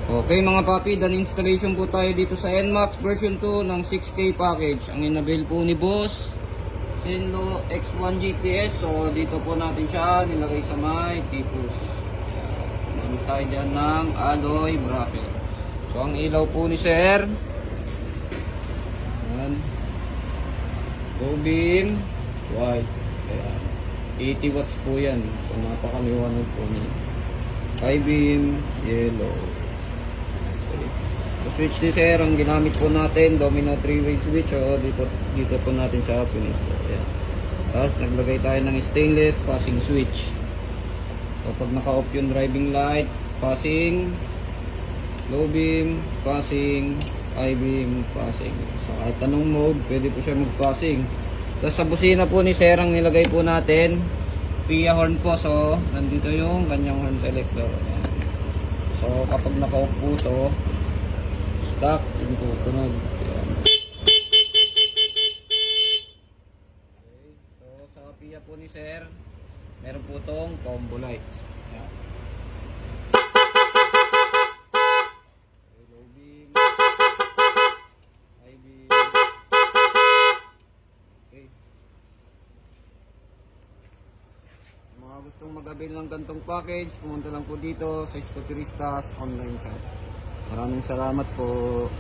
Okay mga papi, done installation po tayo dito sa NMAX version 2 ng 6K package. Ang inabil po ni Boss, Zenlo X1 GTS. So dito po natin siya nilagay sa may tipus. Meron tayo dyan ng alloy bracket. So ang ilaw po ni Sir, ayan, low beam, white. Ayan, 80 watts po yan. So napakaliwanag po niya. High beam, yellow. Switch ni Sir, ang ginamit po natin, domino 3-way switch. Dito po natin siya pinisto. Ayan. Tapos naglagay tayo ng stainless passing switch. So pag naka-off yung driving light, passing, low beam, passing, high beam, passing. So kahit anong mode, pwede po siya mag-passing. Tapos sa busina po ni Sir, ang nilagay po natin, PIA horn po. So nandito yung kanyang horn selector. Ayan. So kapag naka-off po ito, stock, yung tutunog. Ayan. Okay. So sa PIA po ni Sir, meron po itong combo lights. Ayan. Okay, low beam, high beam. Okay. Mga gustong mag-avail ng gantong package, pumunta lang po dito sa Scoteristas online shop. Maraming salamat po.